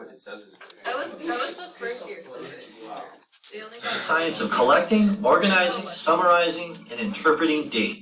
what it says is. That was the first year syllabus. They only got The science of collecting, organizing, summarizing, and interpreting data.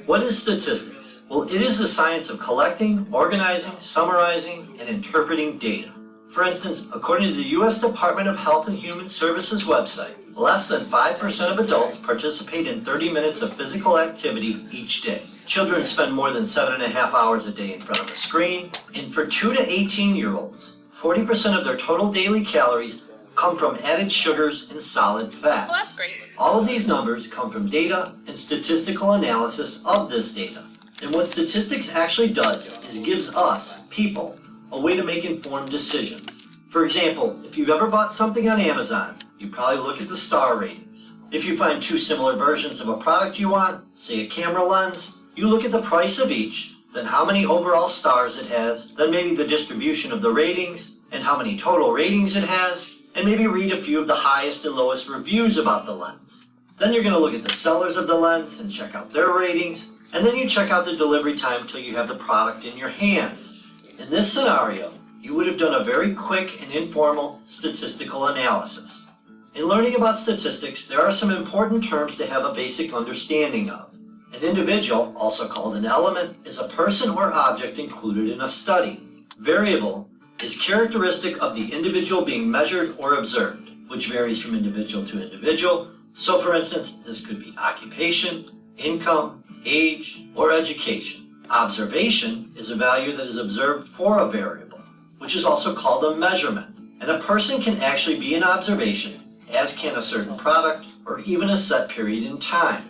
What is statistics? Well, it is the science of collecting, organizing, summarizing, and interpreting data. For instance, according to the U.S. Department of Health and Human Services website, less than 5% of adults participate in 30 minutes of physical activity each day. Children spend more than 7.5 hours a day in front of a screen, and for 2 to 18-year-olds, 40% of their total daily calories come from added sugars and solid fats. Well, that's great. All of these numbers come from data and statistical analysis of this data. And what statistics actually does is gives us, people, a way to make informed decisions. For example, if you've ever bought something on Amazon, you probably look at the star ratings. If you find two similar versions of a product you want, say a camera lens, you look at the price of each, then how many overall stars it has, then maybe the distribution of the ratings, and how many total ratings it has, and maybe read a few of the highest and lowest reviews about the lens. Then you're going to look at the sellers of the lens and check out their ratings, and then you check out the delivery time until you have the product in your hands. In this scenario, you would have done a very quick and informal statistical analysis. In learning about statistics, there are some important terms to have a basic understanding of. An individual, also called an element, is a person or object included in a study. Variable is characteristic of the individual being measured or observed, which varies from individual to individual. So for instance, this could be occupation, income, age, or education. Observation is a value that is observed for a variable, which is also called a measurement. And a person can actually be an observation, as can a certain product, or even a set period in time.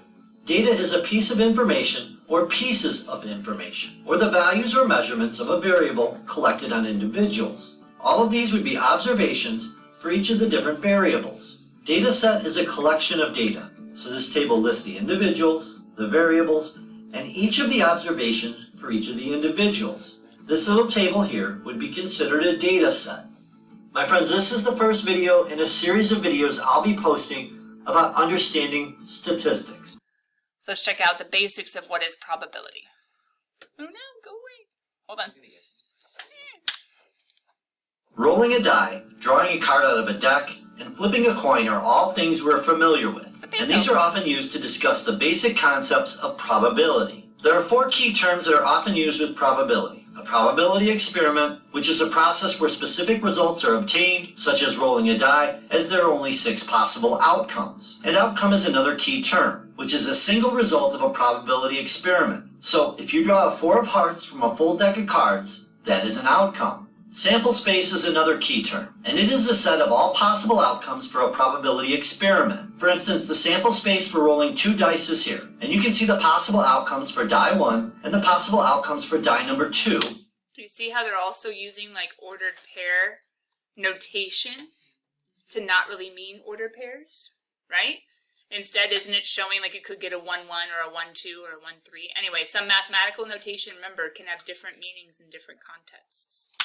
Data is a piece of information or pieces of information, or the values or measurements of a variable collected on individuals. All of these would be observations for each of the different variables. Data set is a collection of data, so this table lists the individuals, the variables, and each of the observations for each of the individuals. This little table here would be considered a data set. My friends, this is the first video in a series of videos I'll be posting about understanding statistics. So let's check out the basics of what is probability. Oh no, go away. Hold on. Rolling a die, drawing a card out of a deck, and flipping a coin are all things we're familiar with. And these are often used to discuss the basic concepts of probability. There are 4 key terms that are often used with probability. A probability experiment, which is a process where specific results are obtained, such as rolling a die, as there are only 6 possible outcomes. An outcome is another key term, which is a single result of a probability experiment. So if you draw a 4 of hearts from a full deck of cards, that is an outcome. Sample space is another key term, and it is a set of all possible outcomes for a probability experiment. For instance, the sample space for rolling 2 dice is here, and you can see the possible outcomes for die 1 and the possible outcomes for die number 2. Do you see how they're also using like ordered pair notation to not really mean ordered pairs, right? Instead, isn't it showing like you could get a 1-1 or a 1-2 or a 1-3? Anyway, some mathematical notation, remember, can have different meanings in different contexts.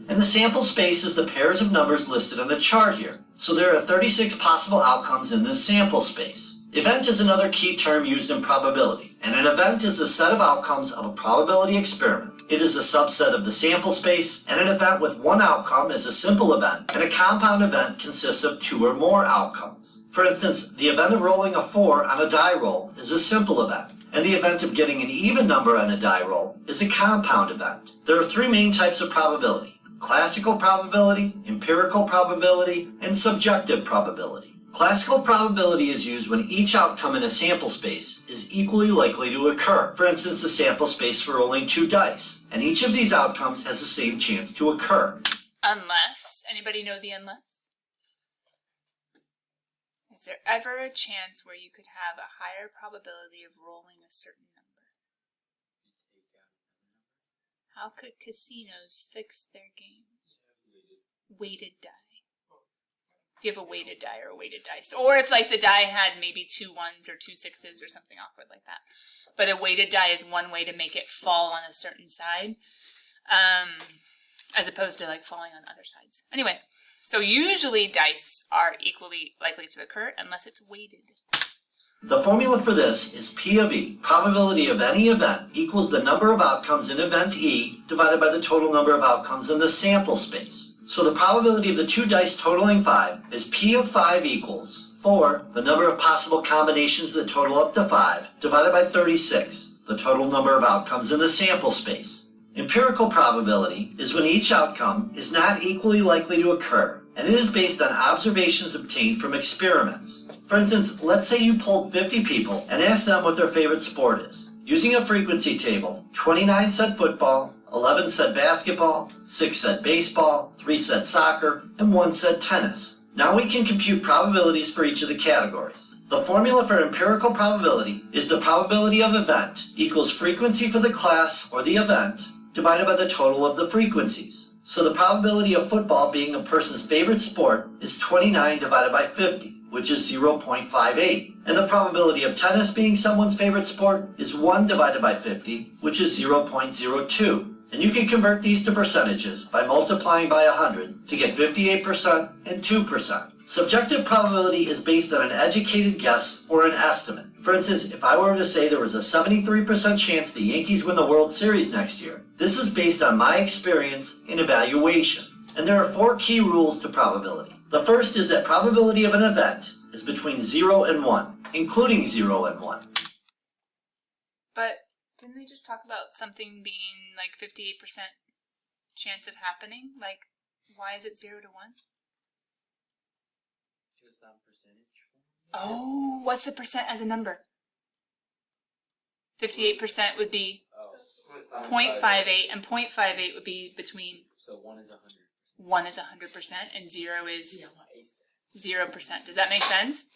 And the sample space is the pairs of numbers listed on the chart here. So there are 36 possible outcomes in this sample space. Event is another key term used in probability, and an event is a set of outcomes of a probability experiment. It is a subset of the sample space, and an event with one outcome is a simple event, and a compound event consists of 2 or more outcomes. For instance, the event of rolling a 4 on a die roll is a simple event, and the event of getting an even number on a die roll is a compound event. There are 3 main types of probability: classical probability, empirical probability, and subjective probability. Classical probability is used when each outcome in a sample space is equally likely to occur. For instance, the sample space for rolling 2 dice, and each of these outcomes has the same chance to occur. Unless, anybody know the unless? Is there ever a chance where you could have a higher probability of rolling a certain number? How could casinos fix their games? Weighted die. If you have a weighted die or a weighted dice. Or if like the die had maybe 2 1s or 2 6s or something awkward like that. But a weighted die is one way to make it fall on a certain side. As opposed to like falling on other sides. Anyway, so usually dice are equally likely to occur unless it's weighted. The formula for this is P of E. Probability of any event equals the number of outcomes in event E divided by the total number of outcomes in the sample space. So the probability of the two dice totaling 5 is P of 5 equals 4, the number of possible combinations that total up to 5, divided by 36, the total number of outcomes in the sample space. Empirical probability is when each outcome is not equally likely to occur, and it is based on observations obtained from experiments. For instance, let's say you polled 50 people and asked them what their favorite sport is. Using a frequency table, 29 said football, 11 said basketball, 6 said baseball, 3 said soccer, and 1 said tennis. Now we can compute probabilities for each of the categories. The formula for empirical probability is the probability of event equals frequency for the class or the event divided by the total of the frequencies. So the probability of football being a person's favorite sport is 29 divided by 50, which is 0.58. And the probability of tennis being someone's favorite sport is 1 divided by 50, which is 0.02. And you can convert these to percentages by multiplying by 100 to get 58% and 2%. Subjective probability is based on an educated guess or an estimate. For instance, if I were to say there was a 73% chance the Yankees win the World Series next year, this is based on my experience and evaluation. And there are 4 key rules to probability. The first is that probability of an event is between 0 and 1, including 0 and 1. But didn't they just talk about something being like 58% chance of happening? Like, why is it 0 to 1? Just that percentage. Oh, what's the percent as a number? 58% would be 0.58, and 0.58 would be between. So 1 is 100%. 1 is 100%, and 0 is 0%. Does that make sense?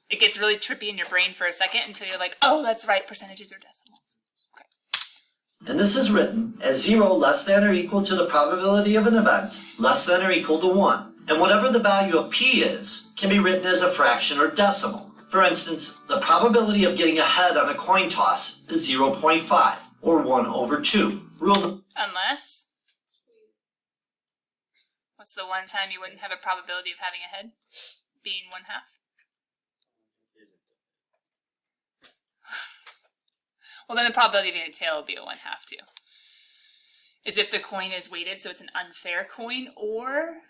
It gets really trippy in your brain for a second until you're like, oh, that's right, percentages are decimals. Okay. And this is written as 0 less than or equal to the probability of an event less than or equal to 1. And whatever the value of P is can be written as a fraction or decimal. For instance, the probability of getting ahead on a coin toss is 0.5, or 1 over 2. Unless? What's the one time you wouldn't have a probability of having a head? Being 1/2? Well, then the probability of getting a tail would be a 1/2 too. Is if the coin is weighted, so it's an unfair coin, or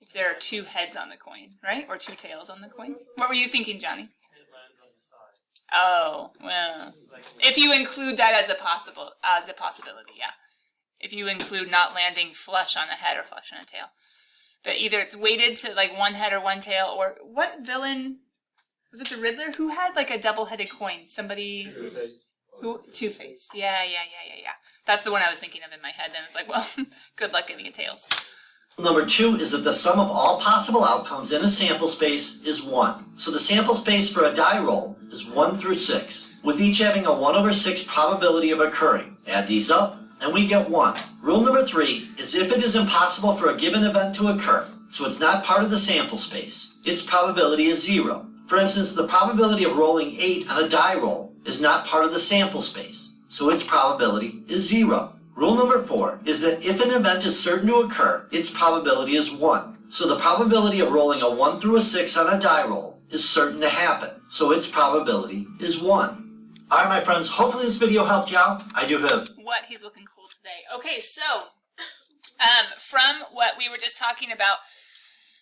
if there are 2 heads on the coin, right? Or 2 tails on the coin. What were you thinking, Johnny? It lands on the side. Oh, well, if you include that as a possibility, yeah. If you include not landing flush on a head or flush on a tail. But either it's weighted to like 1 head or 1 tail, or what villain, was it the Riddler? Who had like a double-headed coin? Somebody... Two-Face. Yeah. That's the one I was thinking of in my head. Then it's like, well, good luck getting a tails. Number 2 is that the sum of all possible outcomes in a sample space is 1. So the sample space for a die roll is 1 through 6, with each having a 1 over 6 probability of occurring. Add these up, and we get 1. Rule number 3 is if it is impossible for a given event to occur, so it's not part of the sample space, its probability is 0. For instance, the probability of rolling 8 on a die roll is not part of the sample space, so its probability is 0. Rule number 4 is that if an event is certain to occur, its probability is 1. So the probability of rolling a 1 through a 6 on a die roll is certain to happen, so its probability is 1. Alright, my friends, hopefully this video helped you out. I do hope. What? He's looking cool today. Okay, so, from what we were just talking about,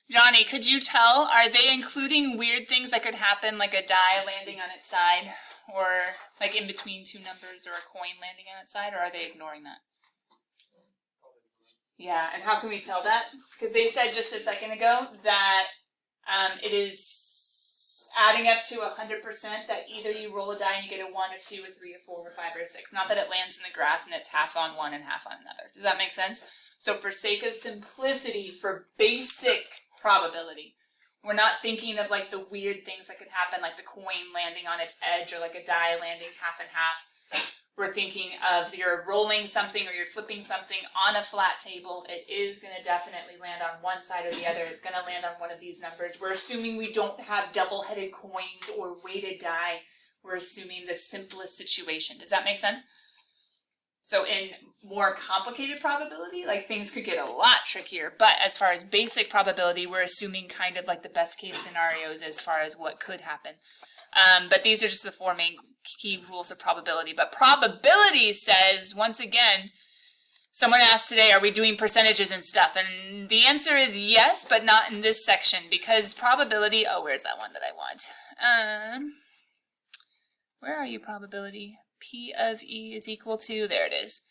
Johnny, could you tell, are they including weird things that could happen, like a die landing on its side, or like in between 2 numbers, or a coin landing on its side, or are they ignoring that? Yeah, and how can we tell that? Because they said just a second ago that it is adding up to 100% that either you roll a die and you get a 1, a 2, a 3, a 4, or 5, or a 6. Not that it lands in the grass and it's half on one and half on another. Does that make sense? So for sake of simplicity, for basic probability, we're not thinking of like the weird things that could happen, like the coin landing on its edge or like a die landing half and half. We're thinking of you're rolling something or you're flipping something on a flat table. It is going to definitely land on one side or the other. It's going to land on one of these numbers. We're assuming we don't have double-headed coins or weighted die. We're assuming the simplest situation. Does that make sense? So in more complicated probability, like things could get a lot trickier. But as far as basic probability, we're assuming kind of like the best case scenarios as far as what could happen. But these are just the 4 main key rules of probability. But probability says, once again, Someone asked today, are we doing percentages and stuff? And the answer is yes, but not in this section, because probability, oh, where's that one that I want? Where are you, probability? P of E is equal to, there it is.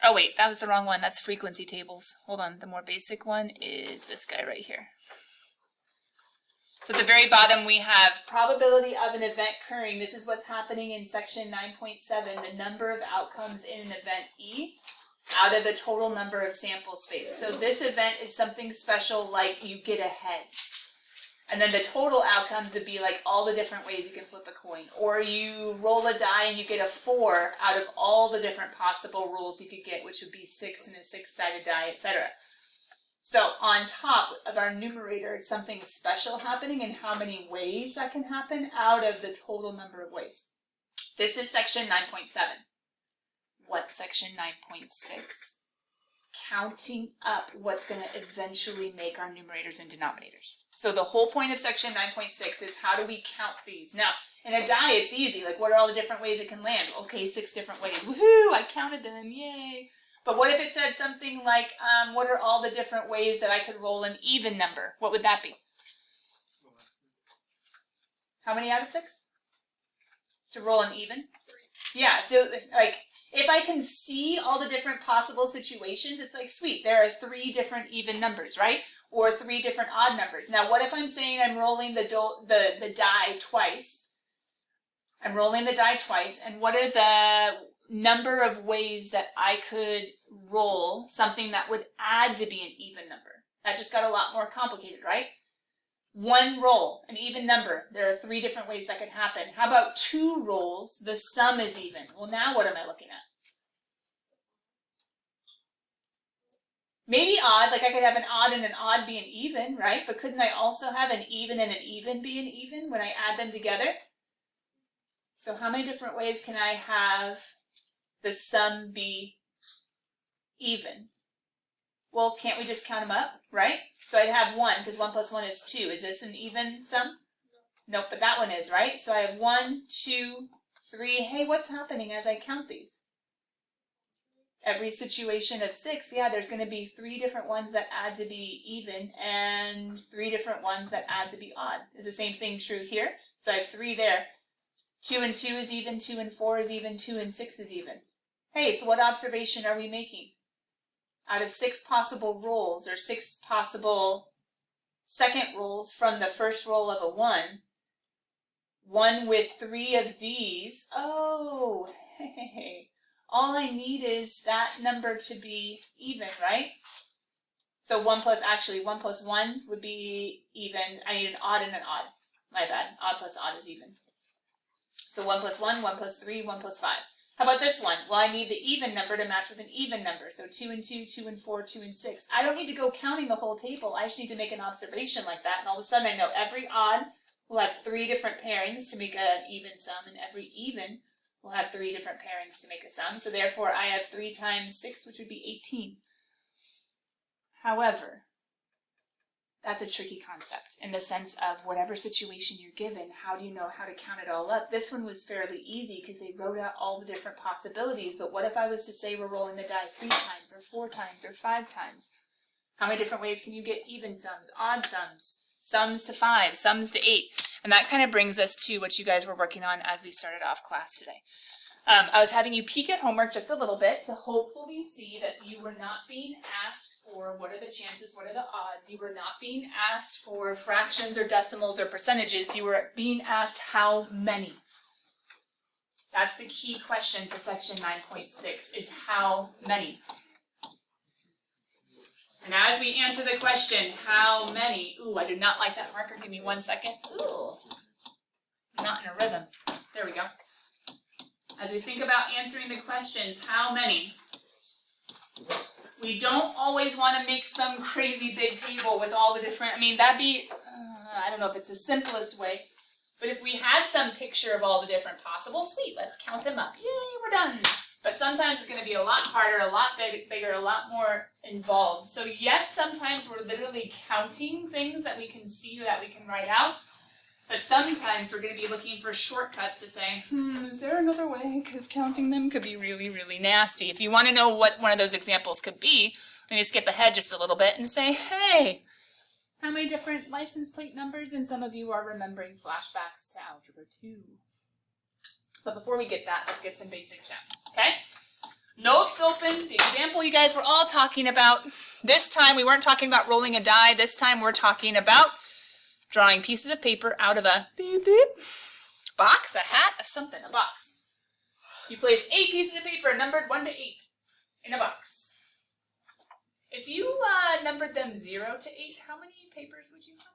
Oh wait, that was the wrong one, that's frequency tables. Hold on, the more basic one is this guy right here. So at the very bottom we have probability of an event occurring. This is what's happening in section 9.7, the number of outcomes in an event E out of the total number of sample space. So this event is something special, like you get a heads. And then the total outcomes would be like all the different ways you can flip a coin. Or you roll a die and you get a 4 out of all the different possible rolls you could get, which would be 6 in a 6-sided die, etc. So on top of our numerator, it's something special happening and how many ways that can happen out of the total number of ways. This is section 9.7. What's section 9.6? Counting up what's going to eventually make our numerators and denominators. So the whole point of section 9.6 is how do we count these? Now, in a die, it's easy. Like, what are all the different ways it can land? Okay, 6 different ways. Woohoo! I counted them. Yay! But what if it said something like, what are all the different ways that I could roll an even number? What would that be? How many out of 6? To roll an even? Yeah, so like, if I can see all the different possible situations, it's like, sweet, there are 3 different even numbers, right? Or 3 different odd numbers. Now, what if I'm saying I'm rolling the die twice? I'm rolling the die twice, and what are the number of ways that I could roll something that would add to be an even number? That just got a lot more complicated, right? One roll, an even number. There are 3 different ways that could happen. How about 2 rolls? The sum is even. Well, now what am I looking at? Maybe odd, like I could have an odd and an odd be an even, right? But couldn't I also have an even and an even be an even when I add them together? So how many different ways can I have the sum be even? Well, can't we just count them up, right? So I'd have 1, because 1 plus 1 is 2. Is this an even sum? Nope, but that one is, right? So I have 1, 2, 3. Hey, what's happening as I count these? Every situation of 6, yeah, there's going to be 3 different ones that add to be even and 3 different ones that add to be odd. Is the same thing true here? So I have 3 there. 2 and 2 is even, 2 and 4 is even, 2 and 6 is even. Hey, so what observation are we making? Out of 6 possible rolls, or 6 possible second rolls from the first roll of a 1 with 3 of these, oh, hey, all I need is that number to be even, right? So 1 plus 1 would be even. I need an odd and an odd. My bad. Odd plus odd is even. So 1 plus 1, 1 plus 3, 1 plus 5. How about this one? Well, I need the even number to match with an even number. So 2 and 2, 2 and 4, 2 and 6. I don't need to go counting the whole table. I just need to make an observation like that. And all of a sudden I know every odd will have 3 different pairings to make an even sum. And every even will have 3 different pairings to make a sum. So therefore I have 3 times 6, which would be 18. However, that's a tricky concept in the sense of whatever situation you're given, how do you know how to count it all up? This one was fairly easy because they wrote out all the different possibilities, but what if I was to say we're rolling the die 3 times or 4 times or 5 times? How many different ways can you get even sums, odd sums, sums to 5, sums to 8? And that kind of brings us to what you guys were working on as we started off class today. I was having you peek at homework just a little bit to hopefully see that you were not being asked for what are the chances, what are the odds. You were not being asked for fractions or decimals or percentages. You were being asked how many. That's the key question for section 9.6 is how many. And as we answer the question, how many? Ooh, I do not like that marker. Give me 1 second. Ooh, I'm not in a rhythm. There we go. As we think about answering the questions, how many? We don't always want to make some crazy big table with all the different, I mean, that'd be, I don't know if it's the simplest way, but if we had some picture of all the different possible, sweet, let's count them up. Yay, we're done. But sometimes it's going to be a lot harder, a lot bigger, a lot more involved. So yes, sometimes we're literally counting things that we can see, that we can write out. But sometimes we're going to be looking for shortcuts to say, is there another way? Because counting them could be really, really nasty. If you want to know what one of those examples could be, let me skip ahead just a little bit and say, hey, how many different license plate numbers? And some of you are remembering flashbacks to Algebra 2. But before we get that, let's get some basics down, okay? Notes open, the example you guys were all talking about. This time we weren't talking about rolling a die. This time we're talking about drawing pieces of paper out of a beep beep box, a hat, a something, a box. You place 8 pieces of paper numbered 1 to 8 in a box. If you numbered them 0 to 8, how many papers would you have?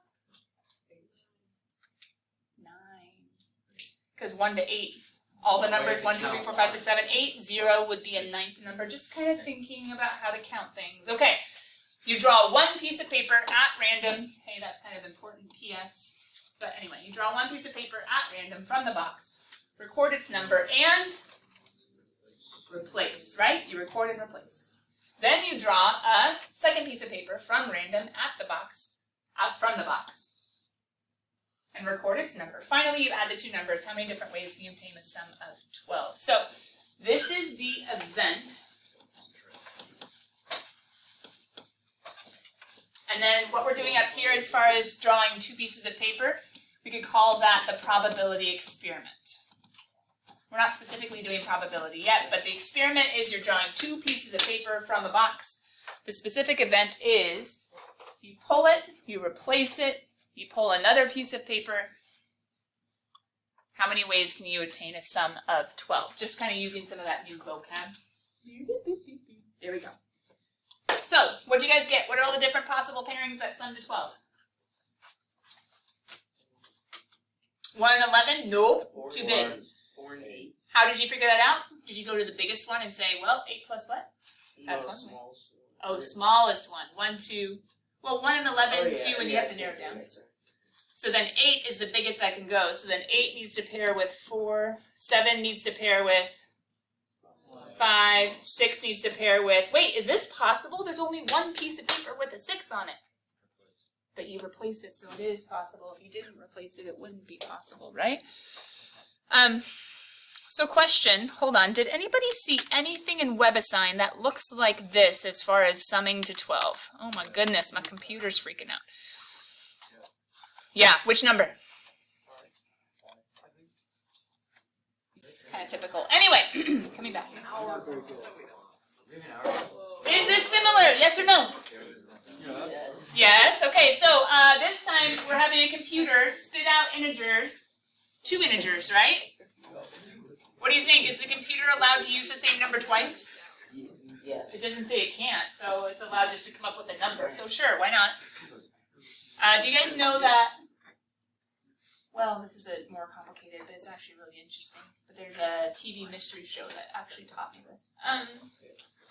9. Because 1 to 8. All the numbers, 1, 2, 3, 4, 5, 6, 7, 8, 0 would be a 9th number. Just kind of thinking about how to count things. Okay, you draw 1 piece of paper at random. Hey, that's kind of important, PS. But anyway, you draw 1 piece of paper at random from the box, record its number, and replace, right? You record and replace. Then you draw a 2nd piece of paper from random at the box, out from the box, and record its number. Finally, you add the 2 numbers. How many different ways can you obtain a sum of 12? So this is the event. And then what we're doing up here as far as drawing 2 pieces of paper, we could call that the probability experiment. We're not specifically doing probability yet, but the experiment is you're drawing 2 pieces of paper from a box. The specific event is you pull it, you replace it, you pull another piece of paper. How many ways can you obtain a sum of 12? Just kind of using some of that new vocab. There we go. So, what'd you guys get? What are all the different possible pairings that sum to 12? 1 and 11? Nope. Too big. 4 and 8. How did you figure that out? Did you go to the biggest one and say, well, 8 plus what? That's one way. Oh, smallest one. 1, 2. Well, 1 and 11, 2, and you have to narrow it down. So then 8 is the biggest I can go. So then 8 needs to pair with 4. 7 needs to pair with 5. 6 needs to pair with... Wait, is this possible? There's only 1 piece of paper with a 6 on it. But you replace it, so it is possible. If you didn't replace it, it wouldn't be possible, right? So question, hold on, did anybody see anything in WebAssign that looks like this as far as summing to 12? Oh my goodness, my computer's freaking out. Yeah, which number? Kind of typical. Anyway, coming back. Is this similar? Yes or no? Yes. Okay, so this time we're having a computer spit out integers, 2 integers, right? What do you think? Is the computer allowed to use the same number twice? Yeah. It doesn't say it can't, so it's allowed just to come up with a number. So sure, why not? Do you guys know that? Well, this is a more complicated, but it's actually really interesting. But there's a TV mystery show that actually taught me this.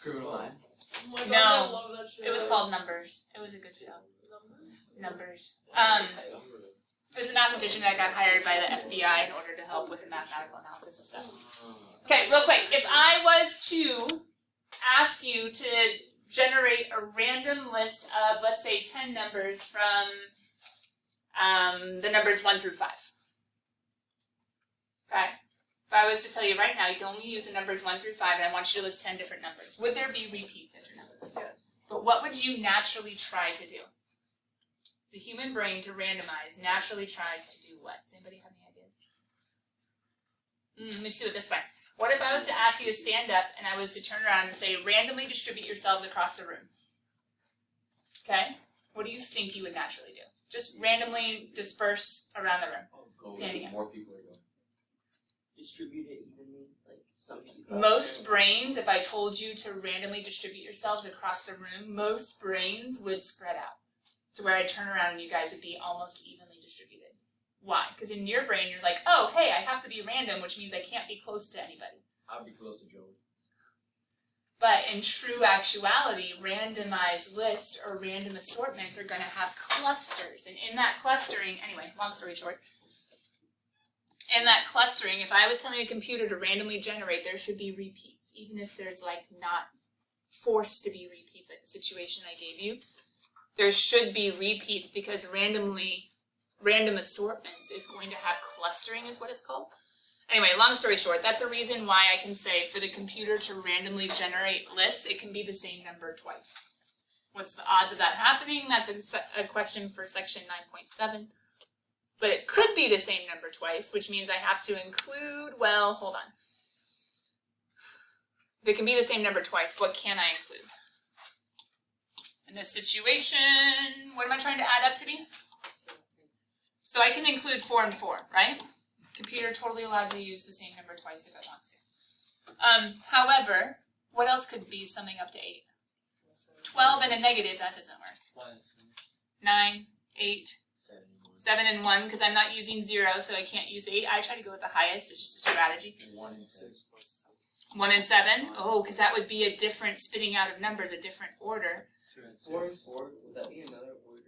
Criminal Minds. Oh my God, No, I love that show. It was called Numbers. It was a good show. Numbers. It was a mathematician that got hired by the FBI in order to help with the mathematical analysis of stuff. Okay, real quick. If I was to ask you to generate a random list of, let's say, 10 numbers from the numbers 1 through 5. Okay? If I was to tell you right now, you can only use the numbers 1 through 5, and I want you to list 10 different numbers. Would there be repeats, yes or no? Yes. But what would you naturally try to do? The human brain, to randomize, naturally tries to do what? Does anybody have any ideas? Let me just do it this way. What if I was to ask you to stand up and I was to turn around and say, randomly distribute yourselves across the room? Okay? What do you think you would naturally do? Just randomly disperse around the room. Standing up. More people are going. Distribute it evenly, like some people. Most brains, if I told you to randomly distribute yourselves across the room, most brains would spread out to where I'd turn around and you guys would be almost evenly distributed. Why? Because in your brain, you're like, oh, hey, I have to be random, which means I can't be close to anybody. I'll be close to Joey. But in true actuality, randomized lists or random assortments are going to have clusters. And in that clustering, anyway, long story short, in that clustering, if I was telling a computer to randomly generate, there should be repeats, even if there's like not forced to be repeats, like the situation I gave you. There should be repeats because randomly random assortments is going to have clustering is what it's called. Anyway, long story short, that's a reason why I can say for the computer to randomly generate lists, it can be the same number twice. What's the odds of that happening? That's a question for section 9.7. But it could be the same number twice, which means I have to include, well, hold on. If it can be the same number twice, what can I include? In this situation, what am I trying to add up to be? So I can include 4 and 4, right? Computer totally allowed to use the same number twice if it wants to. However, what else could be summing up to 8? 12 and a negative, that doesn't work. 9, 8, 7 and 1, because I'm not using 0, so I can't use 8. I try to go with the highest, it's just a strategy. 1 and 6 plus 1 and 7, oh, because that would be a different spitting out of numbers, a different order. 2 and 4 and 4, would that be another order?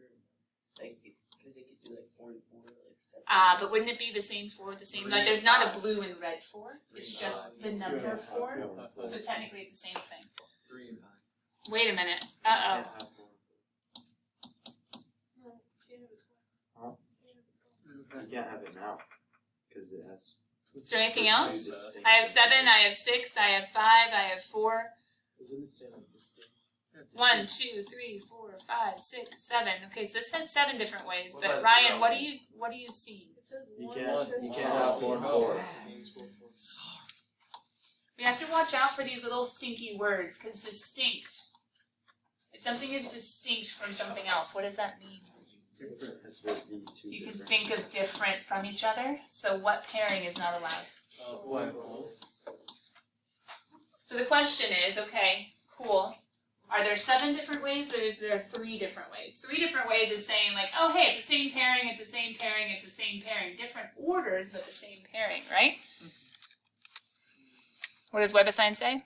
Like, because it could do like 4 and 4, like 7. But wouldn't it be the same 4, the same, like there's not a blue and red 4, it's just the number 4, so technically it's the same thing. 3 and 5. Wait a minute, uh-oh. You can't have it now, because it has. Is there anything else? distinct- I have 7, I have 6, I have 5, I have 4. Doesn't it say like distinct? 1, 2, 3, 4, 5, 6, 7. Okay, so this has 7 different ways. What But about Ryan, zero? what do you see? It says You one, can't- it says you two. can't have 4 and 4. We have to watch out for these little stinky words because distinct. If something is distinct from something else, what does that mean? Different, that's supposed to be two You can different. think of different from each other. So what pairing is not allowed? 4 and 4. So the question is, okay, cool. Are there 7 different ways or is there 3 different ways? 3 different ways is saying like, oh hey, it's the same pairing, it's the same pairing, it's the same pairing. Different orders, but the same pairing, right? What does WebAssign say?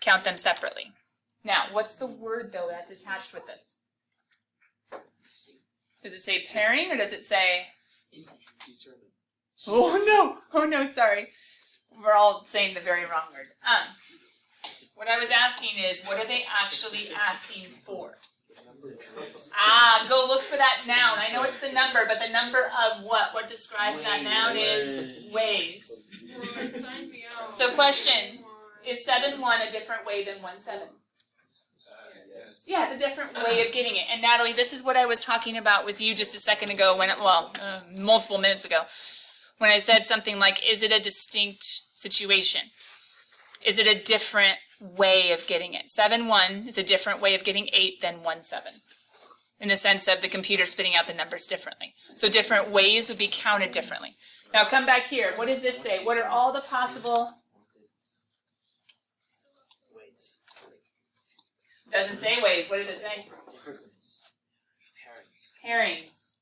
Count them separately. Now, what's the word though that's attached with this? Does it say pairing or does it say, Determined. oh no, sorry. We're all saying the very wrong word. What I was asking is, what are they actually asking for? Go look for that noun. I know it's the number, but the number of what? What describes that noun is ways. Sign me out. So question, is 7-1 a different way than 1-7? Yes. Yeah, it's a different way of getting it. And Natalie, this is what I was talking about with you just a second ago when, multiple minutes ago, when I said something like, is it a distinct situation? Is it a different way of getting it? 7-1 is a different way of getting 8 than 1-7. In the sense of the computer spitting out the numbers differently. So different ways would be counted differently. Now come back here. What does this say? What are all the possible? Ways. Doesn't say ways. What does it say? Pairings. Pairings.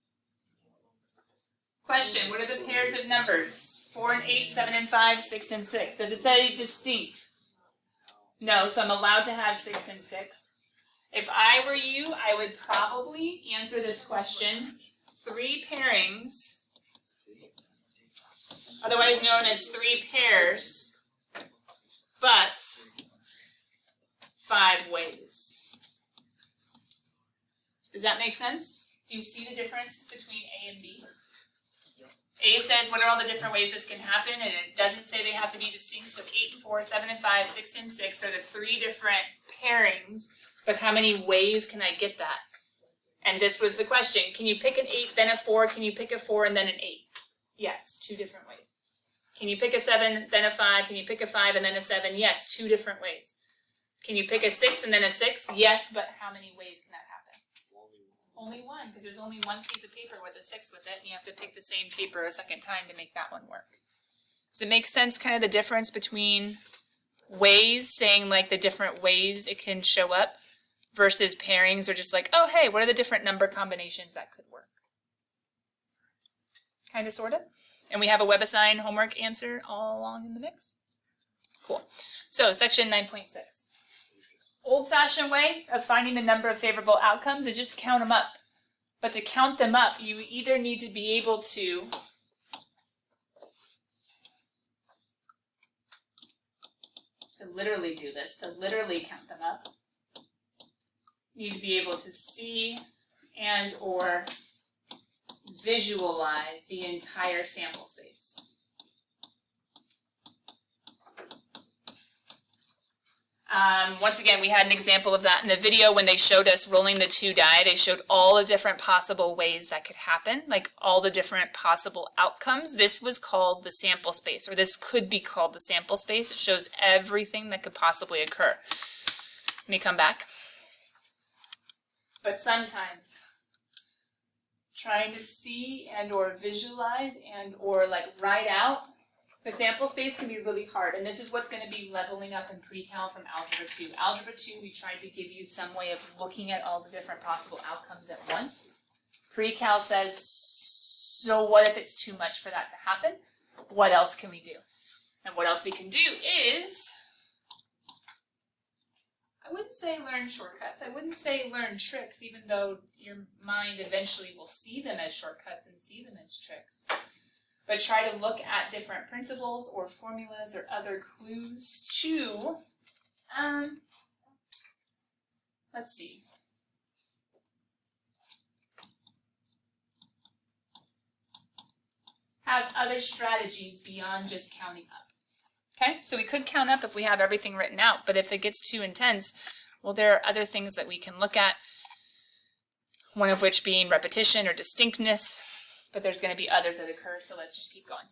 Question, what are the pairs of numbers? 4 and 8, 7 and 5, 6 and 6. Does it say distinct? No, so I'm allowed to have 6 and 6. If I were you, I would probably answer this question, 3 pairings, otherwise known as 3 pairs, but 5 ways. Does that make sense? Do you see the difference between A and B? A says what are all the different ways this can happen, and it doesn't say they have to be distinct, so 8 and 4, 7 and 5, 6 and 6 are the 3 different pairings, but how many ways can I get that? And this was the question, can you pick an 8, then a 4, can you pick a 4 and then an 8? Yes, 2 different ways. Can you pick a 7, then a 5, can you pick a 5 and then a 7? Yes, 2 different ways. Can you pick a 6 and then a 6? Yes, but how many ways can that happen? Only one, because there's only one piece of paper with a 6 with it, and you have to pick the same paper a second time to make that one work. Does it make sense, kind of the difference between ways, saying like the different ways it can show up, versus pairings, or just like, oh hey, what are the different number combinations that could work? Kind of, sort of. And we have a WebAssign homework answer all along in the mix. Cool. So, section 9.6. Old-fashioned way of finding the number of favorable outcomes is just count them up. But to count them up, you either need to be able to literally do this, to literally count them up. You need to be able to see and or visualize the entire sample space. Once again, we had an example of that in the video when they showed us rolling the 2 die. They showed all the different possible ways that could happen, like all the different possible outcomes. This was called the sample space, or this could be called the sample space. It shows everything that could possibly occur. Let me come back. But sometimes trying to see and or visualize and or like write out the sample space can be really hard, and this is what's going to be leveling up in pre-cal from Algebra 2. Algebra 2, we tried to give you some way of looking at all the different possible outcomes at once. Pre-cal says, so what if it's too much for that to happen? What else can we do? And what else we can do is, I wouldn't say learn shortcuts. I wouldn't say learn tricks, even though your mind eventually will see them as shortcuts and see them as tricks. But try to look at different principles or formulas or other clues to, let's see. Have other strategies beyond just counting up. Okay, so we could count up if we have everything written out, but if it gets too intense, well, there are other things that we can look at, one of which being repetition or distinctness. But there's going to be others that occur, so let's just keep going.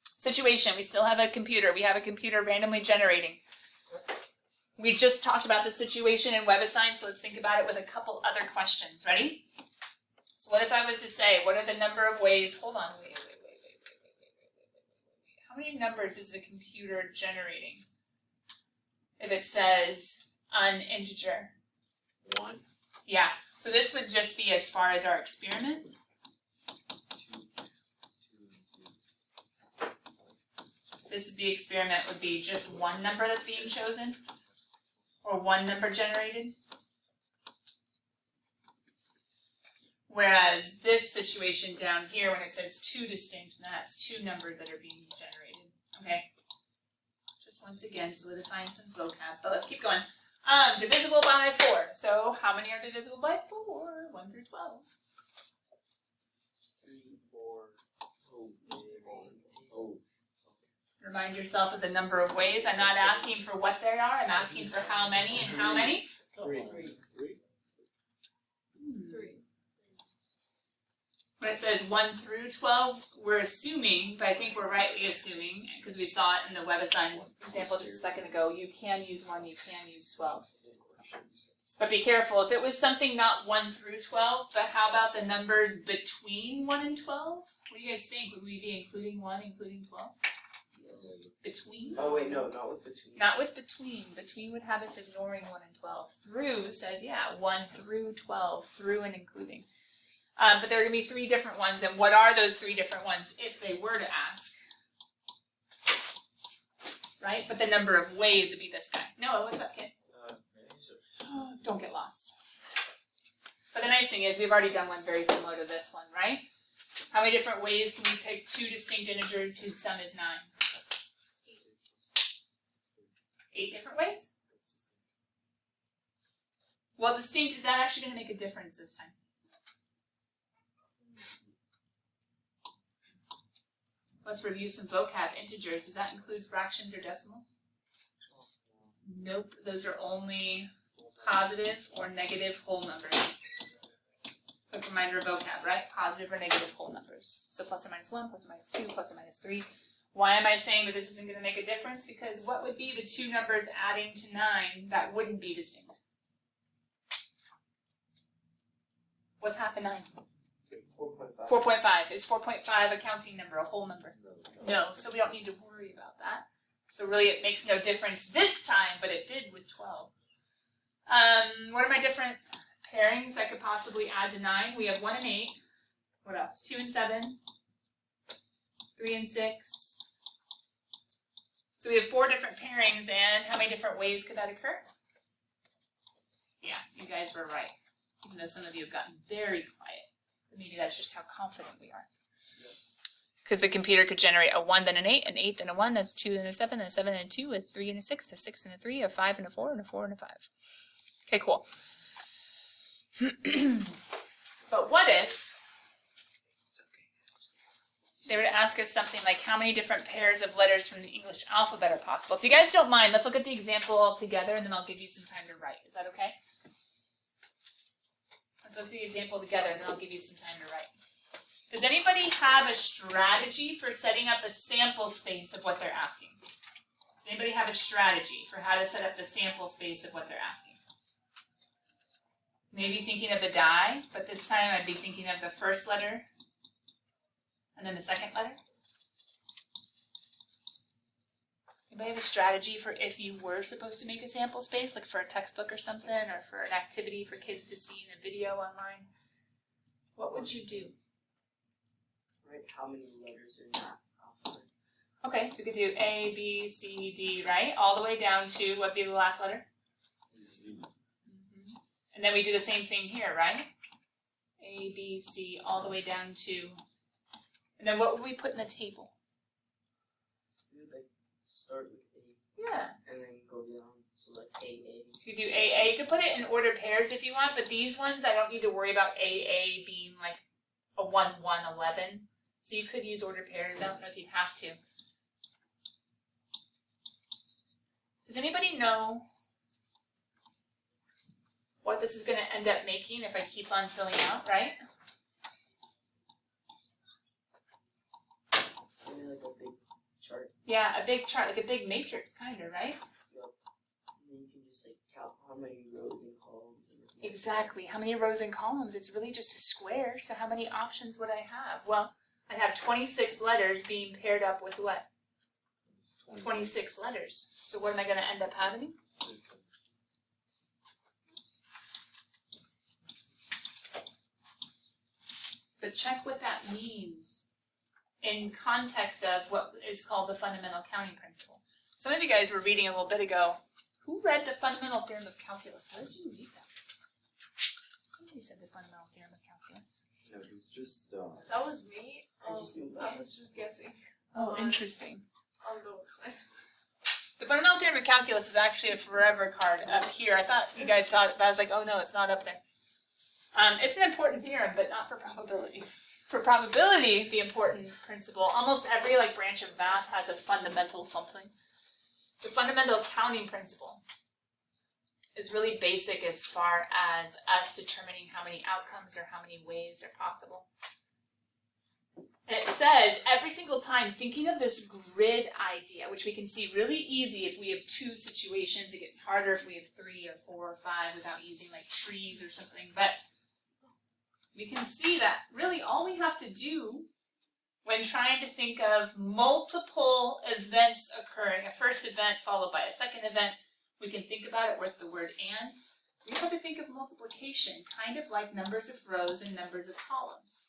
Situation, we still have a computer. We have a computer randomly generating. We just talked about the situation in WebAssign, so let's think about it with a couple other questions. Ready? So what if I was to say, what are the number of ways, hold on, wait. How many numbers is the computer generating? If it says an integer. 1. Yeah, so this would just be as far as our experiment. This would be experiment would be just one number that's being chosen, or one number generated. Whereas this situation down here, when it says 2 distinct, that's 2 numbers that are being generated. Okay. Just once again solidifying some vocab, but let's keep going. Divisible by 4. So how many are divisible by 4? 1 through 12. 3, 4. Oh. Remind yourself of the number of ways. I'm not asking for what they are. I'm asking for how many and how many. 3. When it says 1 through 12, we're assuming, but I think we're rightly assuming, because we saw it in the WebAssign example just a second ago, you can use 1, you can use 12. But be careful, if it was something not 1 through 12, but how about the numbers between 1 and 12? What do you guys think? Would we be including 1, including 12? Between? Oh wait, no, not with between. Not with between. Between would have us ignoring 1 and 12. Through says, yeah, 1 through 12, through and including. But there are going to be 3 different ones, and what are those 3 different ones if they were to ask? Right? But the number of ways would be this guy. Noah, what's up, kid? Oh, don't get lost. But the nice thing is we've already done one very similar to this one, right? How many different ways can we pick 2 distinct integers whose sum is 9? 8 different ways? Well, distinct, is that actually going to make a difference this time? Let's review some vocab. Integers, does that include fractions or decimals? Nope, those are only positive or negative whole numbers. Quick reminder of vocab, right? Positive or negative whole numbers. So plus or minus 1, plus or minus 2, plus or minus 3. Why am I saying that this isn't going to make a difference? Because what would be the 2 numbers adding to 9 that wouldn't be distinct? What's half of 9? 4.5. 4.5. Is 4.5 a counting number, a whole number? No, so we don't need to worry about that. So really it makes no difference this time, but it did with 12. What are my different pairings that could possibly add to 9? We have 1 and 8. What else? 2 and 7. 3 and 6. So we have 4 different pairings, and how many different ways could that occur? Yeah, you guys were right. Even though some of you have gotten very quiet. Maybe that's just how confident we are. Because the computer could generate a 1, then an 8, an 8, then a 1, that's 2, then a 7, then a 7, then a 2, a 3, and a 6, a 6, and a 3, a 5, and a 4, and a 4, and a 5. Okay, cool. But what if they were to ask us something like how many different pairs of letters from the English alphabet are possible. If you guys don't mind, let's look at the example all together and then I'll give you some time to write. Is that okay? Let's look at the example together and then I'll give you some time to write. Does anybody have a strategy for setting up a sample space of what they're asking? Does anybody have a strategy for how to set up the sample space of what they're asking? Maybe thinking of the die, but this time I'd be thinking of the first letter and then the second letter. Anybody have a strategy for if you were supposed to make a sample space, like for a textbook or something, or for an activity for kids to see in a video online? What would you do? Right, how many letters are not alphabet? Okay, so we could do A, B, C, D, right? All the way down to, what would be the last letter? Z. And then we do the same thing here, right? A, B, C, all the way down to, and then what would we put in the table? We would like start with A Yeah. and then go down, so like AA. So you do AA. You could put it in ordered pairs if you want, but these ones I don't need to worry about AA being like a 1, 1, 11. So you could use ordered pairs. I don't know if you'd have to. Does anybody know what this is going to end up making if I keep on filling out, right? So like a big chart. Yeah, a big chart, like a big matrix kind of, right? And then you can just like count how many rows and columns. And Exactly. How many rows and columns? It's really just a square, so how many options would I have? Well, I'd have 26 letters being paired up with what? 26 letters. So what am I going to end up having? But check what that means in context of what is called the fundamental counting principle. Some of you guys were reading a little bit ago. Who read the fundamental theorem of calculus? How did you read that? Somebody said the fundamental theorem of calculus. No, it was just That was me. I just knew I was just guessing Oh, interesting. on the website. The fundamental theorem of calculus is actually a forever card up here. I thought you guys saw it, but I was like, oh no, it's not up there. It's an important theorem, but not for probability. For probability, the important principle, almost every like branch of math has a fundamental something. The fundamental counting principle is really basic as far as us determining how many outcomes or how many ways are possible. And it says every single time, thinking of this grid idea, which we can see really easy if we have 2 situations. It gets harder if we have 3 or 4 or 5 without using like trees or something. But we can see that really all we have to do when trying to think of multiple events occurring, a first event followed by a second event, we can think about it with the word and. We just have to think of multiplication, kind of like numbers of rows and numbers of columns.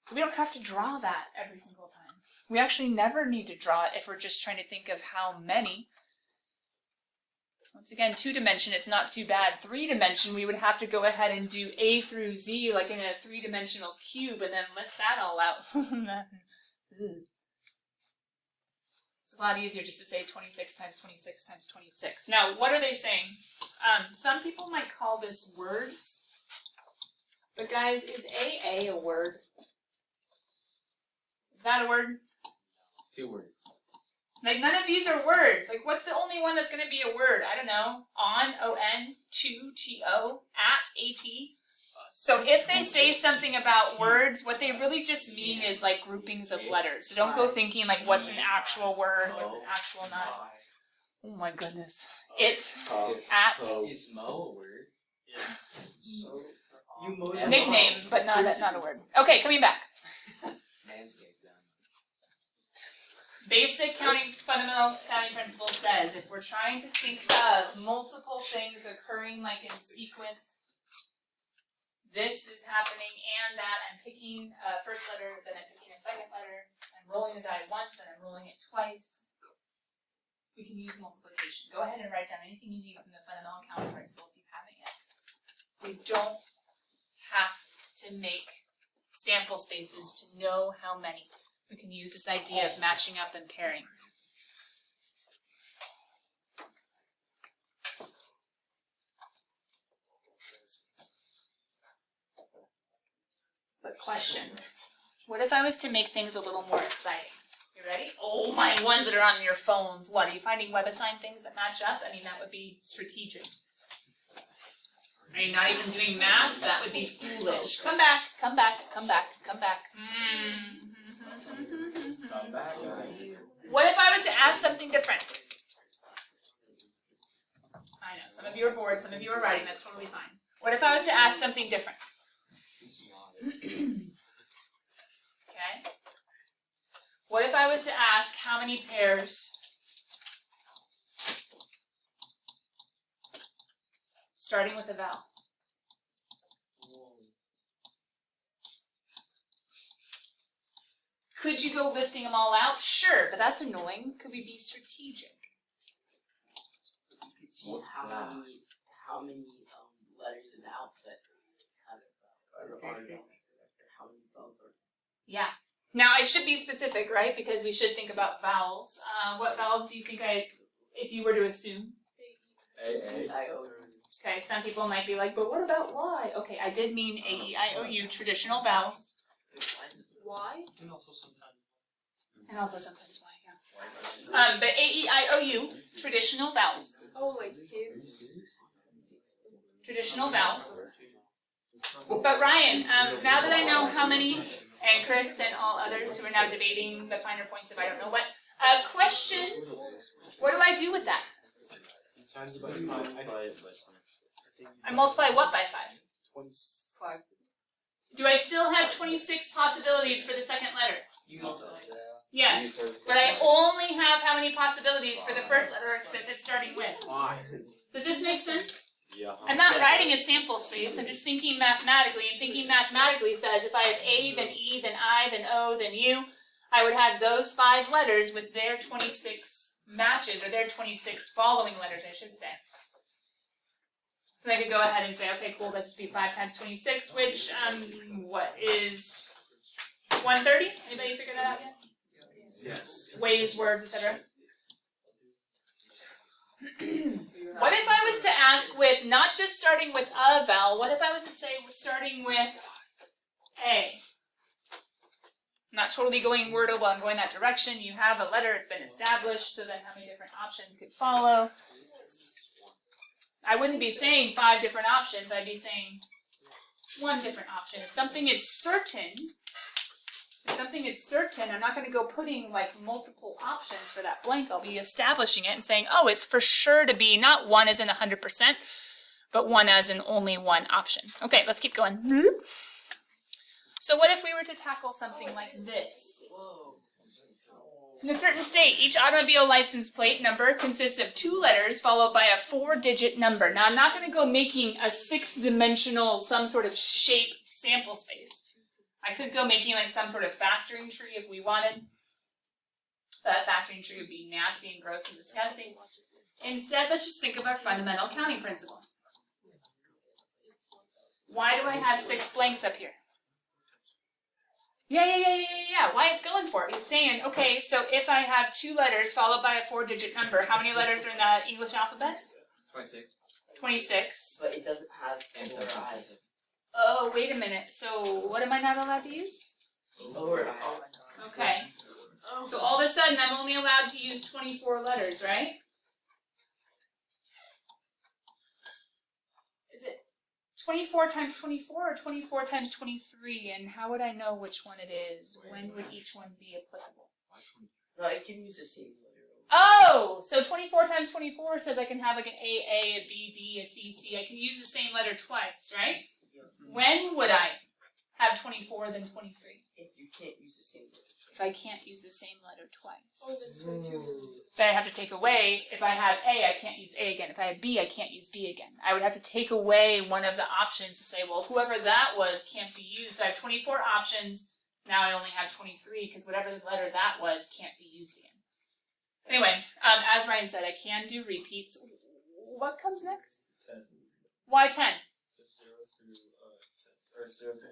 So we don't have to draw that every single time. We actually never need to draw it if we're just trying to think of how many. Once again, 2-dimension, it's not too bad. 3-dimension, we would have to go ahead and do A through Z like in a 3-dimensional cube and then list that all out. It's a lot easier just to say 26 times 26 times 26. Now, what are they saying? Some people might call this words. But guys, is AA a word? Is that a word? 2 words. Like, none of these are words. Like, what's the only one that's going to be a word? I don't know. On, O-N, to, T-O, at, A-T. So if they say something about words, what they really just mean is, like, groupings of letters. So don't go thinking, like, what's an actual word, what's an actual not. Oh, my goodness. It, at, Is Mo a word? Yes. So you mow And nickname, but not a word. Okay, coming back. Manscaped then. Basic fundamental counting principle says if we're trying to think of multiple things occurring like in sequence, this is happening and that, I'm picking a first letter, then I'm picking a second letter, I'm rolling the die once, then I'm rolling it twice. We can use multiplication. Go ahead and write down anything you need from the fundamental counting principle if you haven't yet. We don't have to make sample spaces to know how many. We can use this idea of matching up and pairing. But question, What if I was to make things a little more exciting? You ready? Oh, my ones that are on your phones. What, are you finding WebAssign things that match up? I mean, that would be strategic. Are you not even doing math? That would be foolish. Come back, come back, come back, come back. Come back. What if I was to ask something different? I know, some of you are bored, some of you are writing, that's totally fine. What if I was to ask something different? Okay. What if I was to ask how many pairs starting with a vowel? Could you go listing them all out? Sure, but that's annoying. Could we be strategic? You could see how many letters in the alphabet have how many vowels are. Yeah. Now I should be specific, right? Because we should think about vowels. What vowels do you think if you were to assume? A. Okay, some people might be like, but what about Y? Okay, I did mean A, E, I, O, U, traditional vowels. Why? And also sometimes. And also sometimes Y, yeah. But A, E, I, O, U, traditional vowels. Oh, like hymns? Traditional vowels. But Ryan, now that I know how many, and Chris and all others who are now debating the finer points of I don't know what, question, what do I do with that? Times it by 5. I multiply what by 5? 25. Do I still have 26 possibilities for the second letter? Yes, but I only have how many possibilities for the first letter since it's starting with? Why? Does this make sense? Yeah. I'm not writing a sample space, I'm just thinking mathematically, and thinking mathematically says if I have A, then E, then I, then O, then U, I would have those 5 letters with their 26 matches, or their 26 following letters, I should say. So I could go ahead and say, okay, cool, that should be 5 times 26, which, what is 130? Anybody figure that out yet? Yes. Ways, words, etc. What if I was to ask with not just starting with a vowel, what if I was to say starting with A? I'm not totally going wordle, but I'm going that direction. You have a letter, it's been established, so then how many different options could follow? I wouldn't be saying 5 different options, I'd be saying 1 different option. If something is certain, I'm not going to go putting like multiple options for that blank. I'll be establishing it and saying, oh, it's for sure to be not 1 as in 100%, but 1 as in only 1 option. Okay, let's keep going. So what if we were to tackle something like this? In a certain state, each automobile license plate number consists of 2 letters followed by a 4-digit number. Now, I'm not going to go making a 6-dimensional, some sort of shape sample space. I could go making like some sort of factoring tree if we wanted. That factoring tree would be nasty and gross and disgusting. Instead, let's just think of our fundamental counting principle. Why do I have 6 blanks up here? Yeah. Why it's going for it? It's saying, okay, so if I have 2 letters followed by a 4-digit number, how many letters are in the English alphabet? 26. 26. But it doesn't have lower I. Oh, wait a minute. So what am I not allowed to use? Lower I. Okay. So all of a sudden, I'm only allowed to use 24 letters, right? Is it 24 times 24 or 24 times 23? And how would I know which one it is? When would each one be applicable? No, I can use the same letter. Oh! So 24 times 24 says I can have like an AA, a BB, a CC. I can use the same letter twice, right? When would I have 24 then 23? If you can't use the same letter. If I can't use the same letter twice. Oh, then 22. But I have to take away, if I have A, I can't use A again. If I have B, I can't use B again. I would have to take away one of the options to say, well, whoever that was can't be used. So I have 24 options, now I only have 23, because whatever letter that was can't be used again. Anyway, as Ryan said, I can do repeats. What comes next? 10. Why 10? 0 to 9.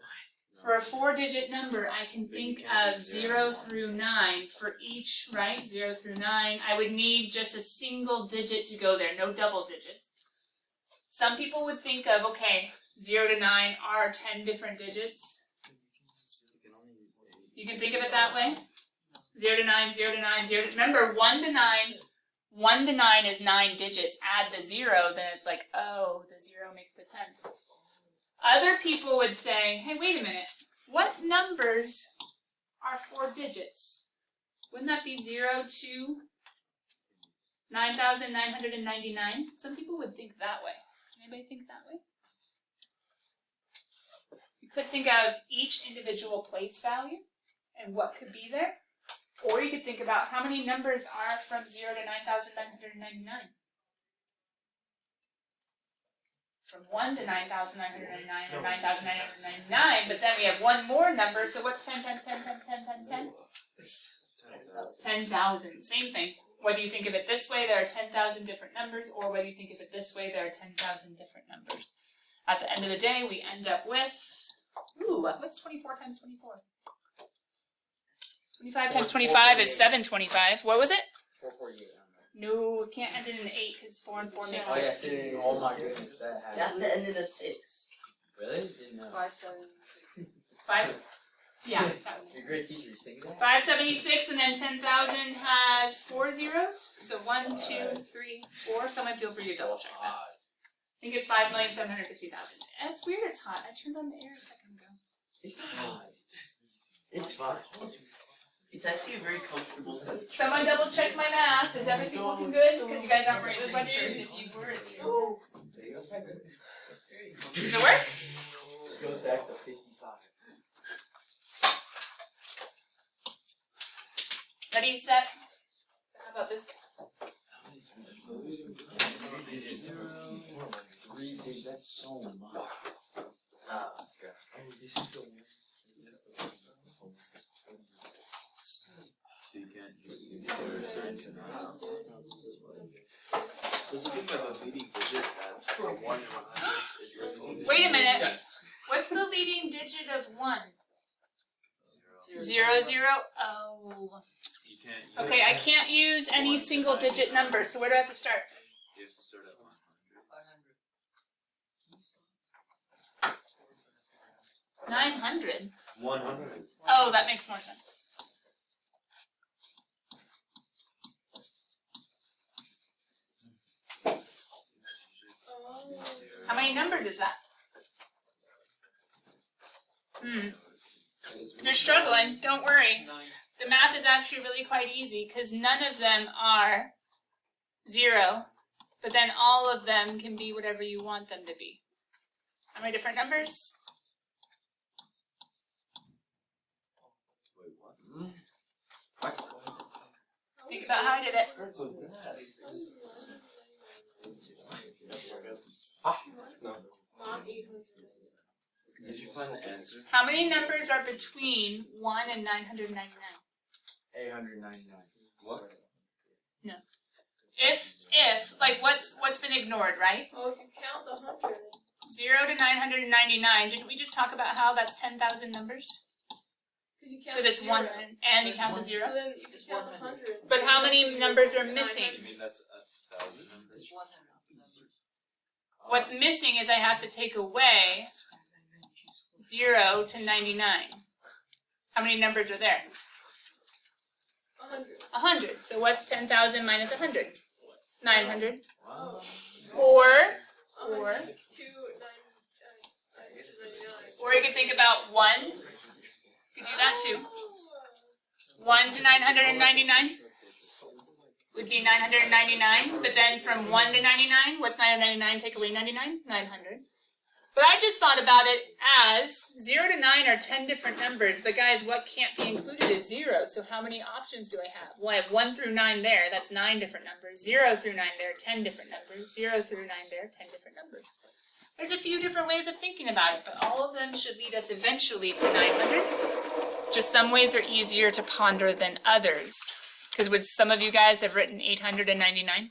For a 4-digit number, I can think of 0 through 9 for each, right? 0 through 9. I would need just a single digit to go there, no double digits. Some people would think of, okay, 0 to 9 are 10 different digits. You can think of it that way. 0 to 9, 0 to 9, 0 to... Remember, 1 to 9, 1 to 9 is 9 digits. Add the 0, then it's like, oh, the 0 makes the 10. Other people would say, hey, wait a minute. What numbers are 4 digits? Wouldn't that be 0 to 9,999? Some people would think that way. Anybody think that way? You could think of each individual place value and what could be there. Or you could think about how many numbers are from 0 to 9,999. From 1 to 9,999 or 9,999, but then we have one more number, so what's 10 times 10 times 10 times 10? 10,000. Same thing. Whether you think of it this way, there are 10,000 different numbers, or whether you think of it this way, there are 10,000 different numbers. At the end of the day, we end up with, ooh, what's 24 times 24? 25 times 25 is 725. What was it? 448. No, it can't end in an 8 because 4 and 4 make Oh, yeah, 16. see, oh my goodness, that It has has. to end in a 6. Really? Didn't know. 5, 7, 6. 5, yeah, that one. You're a great teacher, you think that? 576 and then 10,000 has 4 zeros. So 1, 2, 3, 4. Someone feel free to double check that. I think it's 5,760,000. It's weird it's hot. I turned on the air a second ago. It's not hot. It's fine. It's actually a very comfortable temperature. Someone double check my math. Is everything looking good? Because you guys aren't wearing sweatshirts if you were. There you go. Does it work? It goes back to 55. Ready, set. So how about this? 3 digits, that's so much. Ah, So you can't use 0 Does it mean by the leading digit that 1 and 100 is the leading digit? Wait a minute. What's the leading digit of 1? 0, 0. Oh. You can't use Okay, I can't use any single digit number, so where do I have to start? You have to start at 900. 100. Oh, that makes more sense. How many numbers is that? If you're struggling, don't worry. The math is actually really quite easy because none of them are 0, but then all of them can be whatever you want them to be. How many different numbers? Wait, what? Think about how I did it. Did you find the answer? How many numbers are between 1 and 999? 899. What? If, like what's been ignored, right? Oh, if you count the 100. 0 to 999, didn't we just talk about how that's 10,000 numbers? Because you count Because it's 1 and you count the So 0. then if you count the 100. But how many numbers are missing? You mean that's 1,000 numbers? What's missing is I have to take away 0 to 99. How many numbers are there? 100. 100. So what's 10,000 minus 100? 900. Oh. Or 2, 9, 999. or you could think about 1. You could do that too. 1 to 999 would be 999. But then from 1 to 99, what's 999? Take away 99? 900. But I just thought about it as 0 to 9 are 10 different numbers, but guys, what can't be included is 0. So how many options do I have? Well, I have 1 through 9 there, that's 9 different numbers. 0 through 9 there, 10 different numbers. 0 through 9 there, 10 different numbers. There's a few different ways of thinking about it, but all of them should lead us eventually to 900. Just some ways are easier to ponder than others. Because would some of you guys have written 899?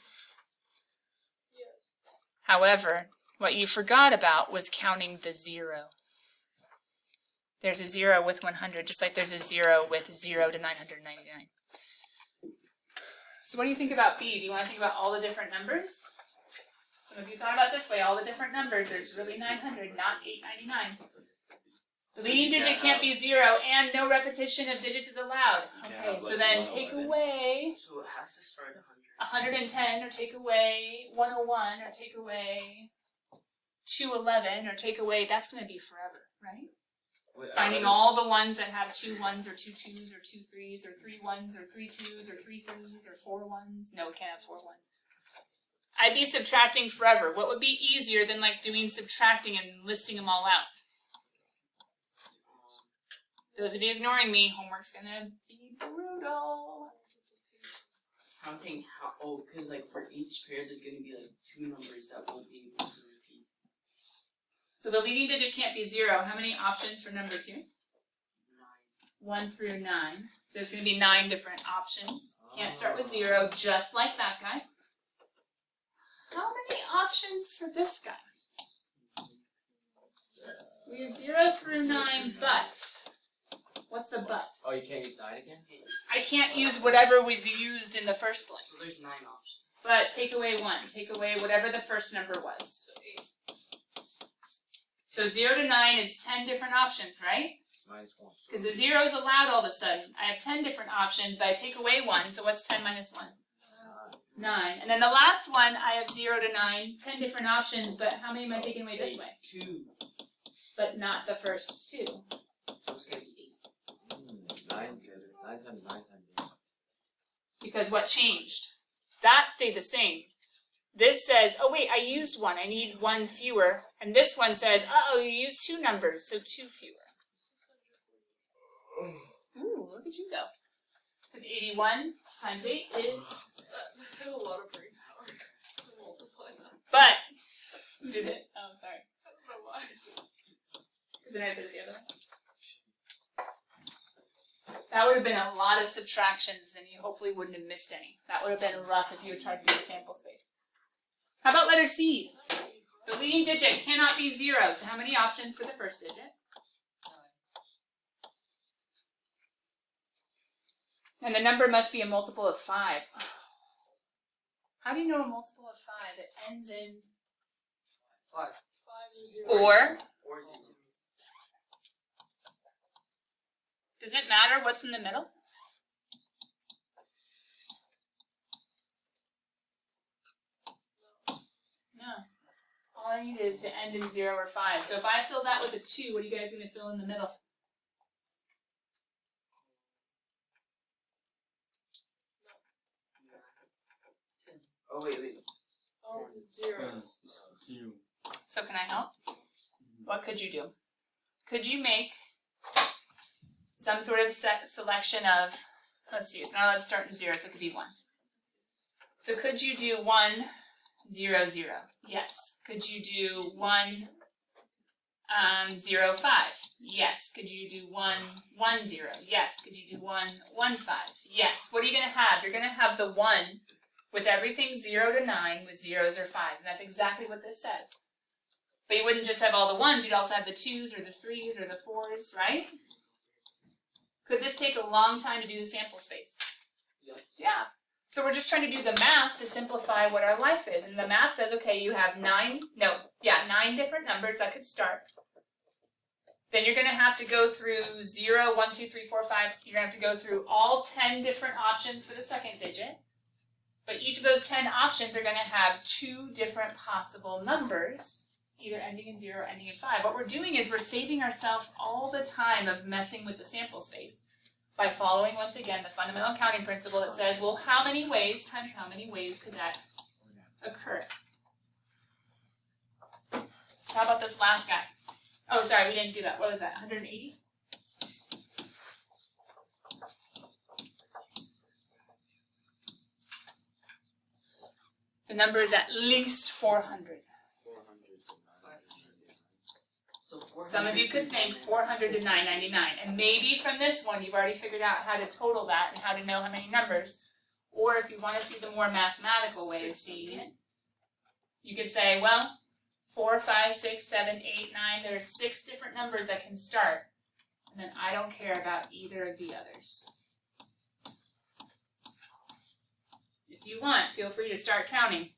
However, what you forgot about was counting the 0. There's a 0 with 100, just like there's a 0 with 0 to 999. So what do you think about B? Do you want to think about all the different numbers? Some of you thought about it this way, all the different numbers. There's really 900, not 899. The leading digit can't be 0, and no repetition of digits is allowed. You can't Okay, have, so like, then 111. take away So it has to start at 110, or take away 101, or take away 211, or take away, that's going to be forever, right? Finding all the ones that have 2 1s, or 2 2s, or 2 3s, or 3 1s, or 3 2s, or 3 3s, or 4 1s. No, it can't have 4 1s. I'd be subtracting forever. What would be easier than like doing subtracting and listing them all out? Those of you ignoring me, homework's gonna be brutal. counting how. Oh, because like for each pair, there's gonna be like 2 numbers that won't be able to repeat. So the leading digit can't be 0. How many options for number 2? 9. 1 through 9. So there's going to be 9 different options. Can't start with 0, just like that guy. How many options for this guy? We have 0 through 9, but. What's the but? Oh, you can't use 9 again? I can't use whatever was used in the first place. So there's 9 options. But take away 1. Take away whatever the first number was. So 0 to 9 is 10 different options, right? Minus 1. Because the 0 is allowed all of a sudden. I have 10 different options, but I take away 1, so what's 10 minus 1? 9. And then the last one, I have 0 to 9, 10 different options, but how many am I taking away this way? 2. But not the first 2. So it's gonna be 8. 9 times 9 times 8. Because what changed? That stayed the same. This says, oh wait, I used 1, I need 1 fewer. And this one says, uh-oh, you used 2 numbers, so 2 fewer. Ooh, look at you go. Because 81 times 8 is... That took a lot of brain power to multiply that. But, did it? Oh, sorry. I don't know why. Is it nicer than the other one? That would have been a lot of subtractions, and you hopefully wouldn't have missed any. That would have been rough if you had tried to do a sample space. How about letter C? The leading digit cannot be 0, so how many options for the first digit? And the number must be a multiple of 5. How do you know a multiple of 5? It ends in 5. 5 or 0. or. Or 0. Does it matter what's in the middle? No. All I need is to end in 0 or 5. So if I fill that with a 2, what are you guys going to fill in the middle? Oh, wait. Oh, 0. So can I help? What could you do? Could you make some sort of selection of, let's see, it's not allowed to start in 0, so it could be 1. So could you do 1, 0, 0? Yes. Could you do 1, 0, 5? Yes. Could you do 1, 1, 0? Yes. Could you do 1, 1, 5? Yes. What are you going to have? You're going to have the 1 with everything 0 to 9 with 0s or 5s. And that's exactly what this says. But you wouldn't just have all the 1s, you'd also have the 2s or the 3s or the 4s, right? Could this take a long time to do the sample space? Yes. Yeah. So we're just trying to do the math to simplify what our life is. And the math says, okay, you have 9 different numbers that could start. Then you're going to have to go through 0, 1, 2, 3, 4, 5. You're going to have to go through all 10 different options for the second digit. But each of those 10 options are going to have 2 different possible numbers, either ending in 0 or ending in 5. What we're doing is we're saving ourselves all the time of messing with the sample space by following, once again, the fundamental counting principle that says, well, how many ways times how many ways could that occur? So how about this last guy? Oh, sorry, we didn't do that. What was that, 180? The number is at least 400. So Some of you could think 400 to 999, and maybe from this one you've already figured out how to total that and how to know how many numbers. Or if you want to see the more mathematical way of seeing it, you could say, well, 4, 5, 6, 7, 8, 9, there are 6 different numbers that can start, and then I don't care about either of the others. If you want, feel free to start counting.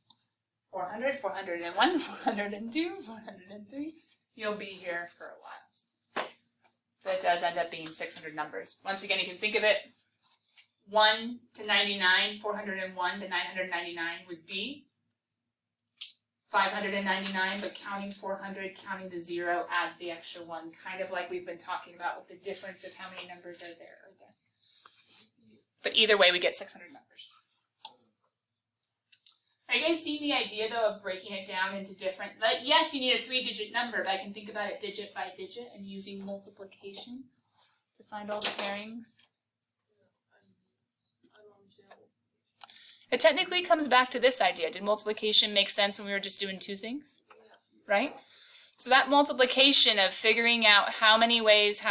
400, 401, 402, 403. You'll be here for a while. but it does end up being 600 numbers. Once again, you can think of it 1 to 99, 401 to 999 would be 599, but counting 400, counting the 0 adds the extra 1, kind of like we've been talking about with the difference of how many numbers are there. But either way, we get 600 numbers. Are you guys seeing the idea, though, of breaking it down into different, like, yes, you need a 3-digit number, but I can think about it digit by digit and using multiplication to find all the pairings. It technically comes back to this idea. Did multiplication make sense when we were just doing two things? Right? So that multiplication of figuring out how many ways,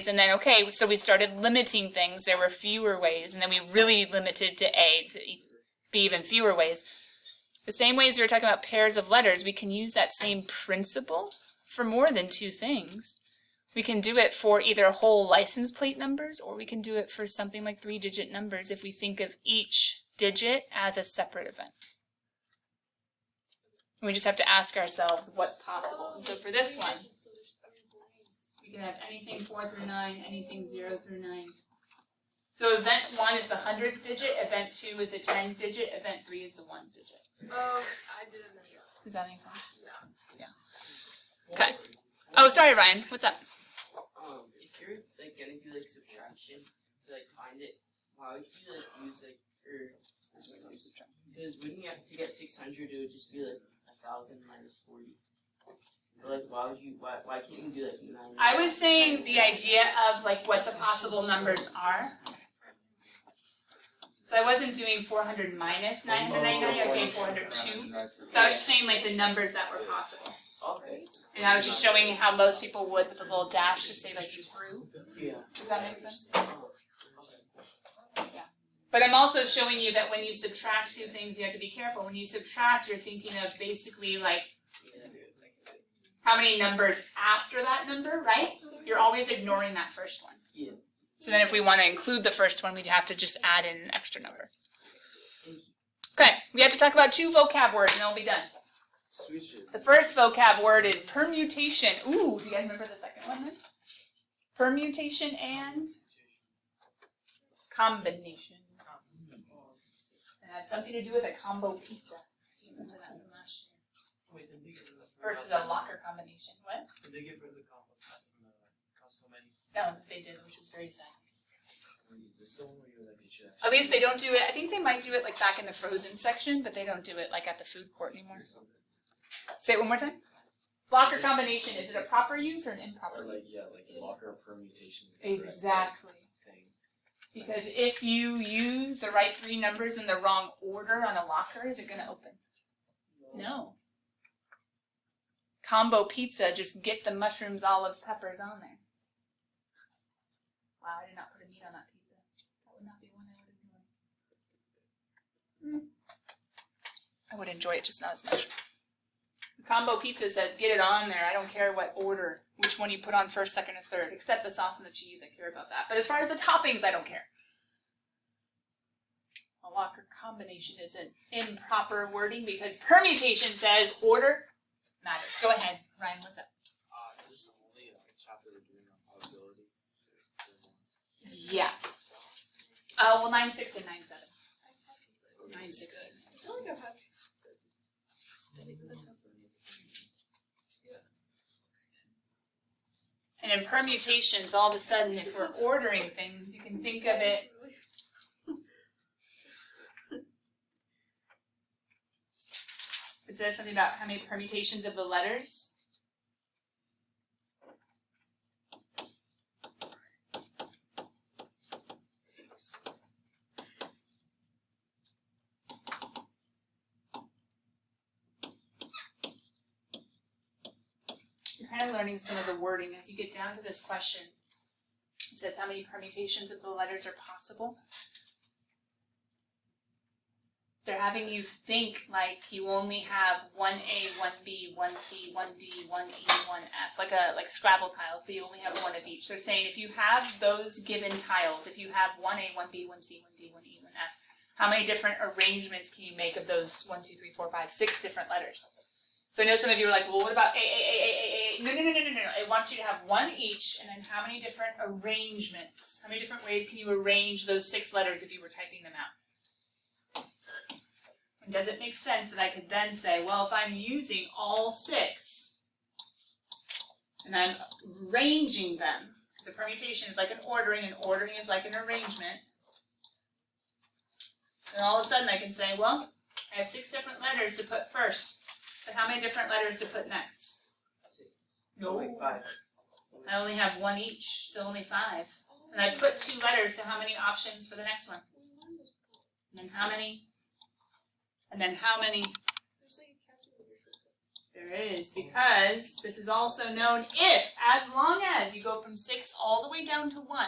and then, okay, so we started limiting things. There were fewer ways, and then we really limited to A, to be even fewer ways. The same ways we were talking about pairs of letters, we can use that same principle for more than two things. We can do it for either whole license plate numbers, or we can do it for something like 3-digit numbers if we think of each digit as a separate event. And we just have to ask ourselves what's possible. And so for this one, we can have anything 4 through 9, anything 0 through 9. So event 1 is the hundreds digit, event 2 is the tens digit, event 3 is the ones digit. Oh, I didn't know that. Does that make sense? Yeah. Okay. Oh, sorry, Ryan. What's up? If you're like gonna do like subtraction to like find it, why would you like use like because wouldn't you have to get 600? It would just be like 1,000 minus 40. Or like why can't you do like 9? I was saying the idea of like what the possible numbers are. So I wasn't doing 400 minus 999, I was saying 402. So I was just saying like the numbers that were possible. Okay. And I was just showing how most people would with a little dash to say like true. Yeah. Does that make sense? Yeah. But I'm also showing you that when you subtract two things, you have to be careful. When you subtract, you're thinking of basically like how many numbers after that number, right? You're always ignoring that first one. Yeah. So then if we want to include the first one, we'd have to just add in an extra number. Okay, we have to talk about 2 vocab words and then we'll be done. The first vocab word is permutation. Ooh, do you guys remember the second one then? Permutation and combination. It had something to do with a combo pizza. If you remember that from last year. Versus a locker combination. What? Did they get rid of the combo from the Costco menu? No, they did, which was very sad. Is this the one where you let me check? At least they don't do it. I think they might do it like back in the frozen section, but they don't do it like at the food court anymore. Say it one more time. Locker combination, is it a proper use or an improper Or use? like locker permutations. Exactly. Thing. Because if you use the right 3 numbers in the wrong order on a locker, is it going to open? No. Combo pizza, just get the mushrooms, olives, peppers on there. Wow, I did not put a meat on that pizza. That would not be one I would enjoy. I would enjoy it, just not as much. The combo pizza says get it on there. I don't care what order, which one you put on first, second, or third, except the sauce and the cheese. I care about that. But as far as the toppings, I don't care. A locker combination is an improper wording because permutation says order matters. Go ahead, Ryan, what's up? Is this the only chapter we're doing on probability? Yeah. Well, 9-6 and 9-7. 9-6 and 9-7. And in permutations, all of a sudden, if we're ordering things, you can think of it. It says something about how many permutations of the letters. You're kind of learning some of the wording as you get down to this question. It says how many permutations of the letters are possible. They're having you think like you only have 1A, 1B, 1C, 1D, 1E, 1F, like Scrabble tiles, but you only have one of each. They're saying if you have those given tiles, if you have 1A, 1B, 1C, 1D, 1E, 1F, how many different arrangements can you make of those 1, 2, 3, 4, 5, 6 different letters? So I know some of you are like, well, what about A? no. It wants you to have one each, and then how many different arrangements? How many different ways can you arrange those 6 letters if you were typing them out? And does it make sense that I could then say, well, if I'm using all 6, and I'm arranging them, because a permutation is like an ordering, and ordering is like an arrangement, then all of a sudden I can say, well, I have 6 different letters to put first, but how many different letters to put next? 6. No. Like 5. I only have 1 each, so only 5. And I put 2 letters, so how many options for the next one? And then how many? And then how many? There is, because this is also known if, as long as you go from 6 all the way down to 1.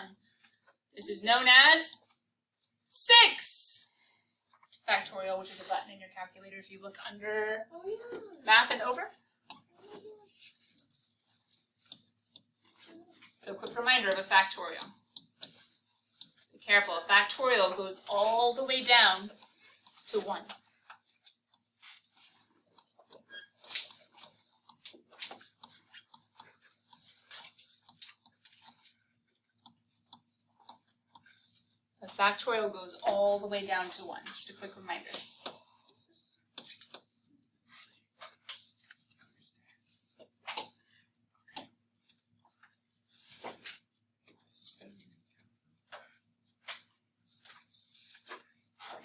This is known as 6 factorial, which is a button in your calculator if you look under math and over. So quick reminder of a factorial. Be careful, a factorial goes all the way down to 1. A factorial goes all the way down to 1. Just a quick reminder.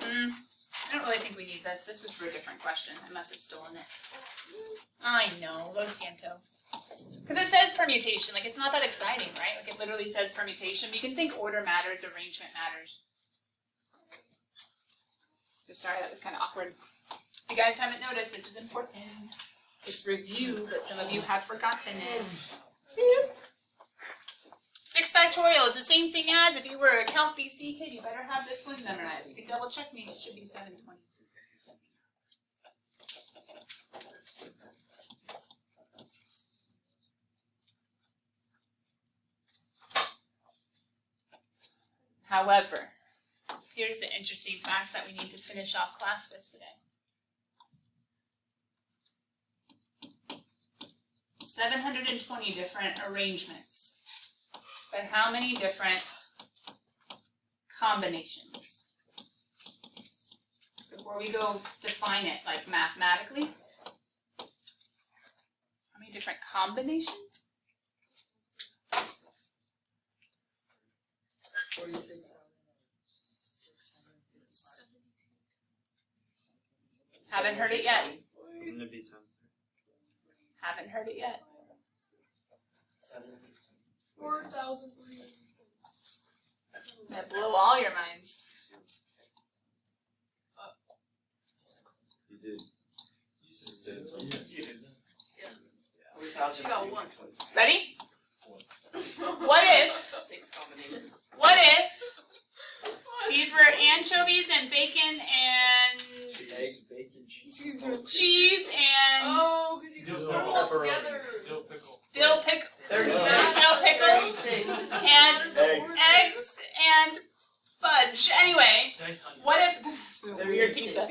I don't really think we need this. This was for a different question. I must have stolen it. I know, lo siento. Because it says permutation, like it's not that exciting, right? Like it literally says permutation. But you can think order matters, arrangement matters. Just sorry, that was kind of awkward. If you guys haven't noticed, this is important. It's review, but some of you have forgotten it. 6 factorial is the same thing as if you were a Count BC kid, you better have this one memorized. You can double check me, it should be 720. However, here's the interesting fact that we need to finish off class with today. 720 different arrangements. But how many different combinations? Before we go define it like mathematically, how many different combinations? 46. Haven't heard it yet. Wouldn't it be times Haven't heard it yet. 4,000. That blow all your minds. You did. You said She got 1. Ready? What if 6 combinations. these were anchovies and bacon and Egg, bacon, cheese. cheese and Oh, because you can put them all together. dill pickle 36. and Eggs. eggs and fudge. Anyway, what if this is a weird pizza?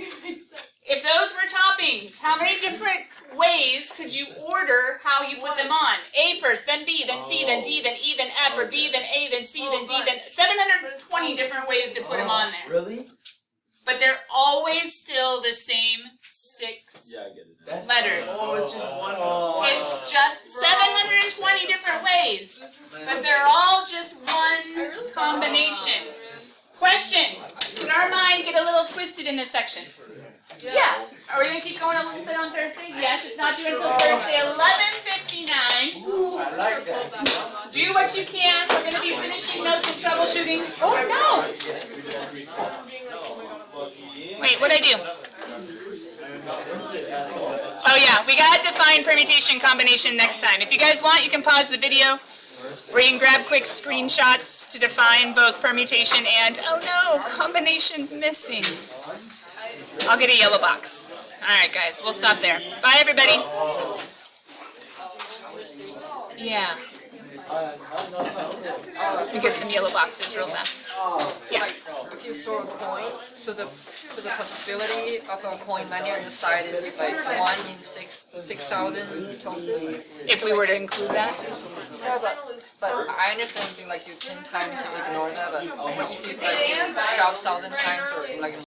If those were toppings, how many different ways could you order how you put them on? A first, then B, then C, then D, then E, then F, or B, then A, then C, then D, then 720 different ways to put them on there. Really? But they're always still the same 6 Yeah, I get it now. letters. Oh, it's just one. It's just 720 different ways, but they're all just one combination. Question, did our mind get a little twisted in this section? Yeah. Are we going to keep going a little bit on Thursday? Yes, it's not due until Thursday, 11:59. I like that. Do what you can. We're going to be finishing notes and troubleshooting. Oh, no. Wait, what'd I do? Oh, yeah, we got to define permutation combination next time. If you guys want, you can pause the video, where you can grab quick screenshots to define both permutation and, oh no, combination's missing. I'll get a yellow box. Alright guys, we'll stop there. Bye everybody. Yeah. and get some yellow boxes real fast. Yeah. Like if you throw a coin, so the possibility of a coin landing on the side is like 1 in 6,000 tosses. If we were to include that. Yeah, but I understand being like you 10 times you ignore that, but if you like 12,000 times or like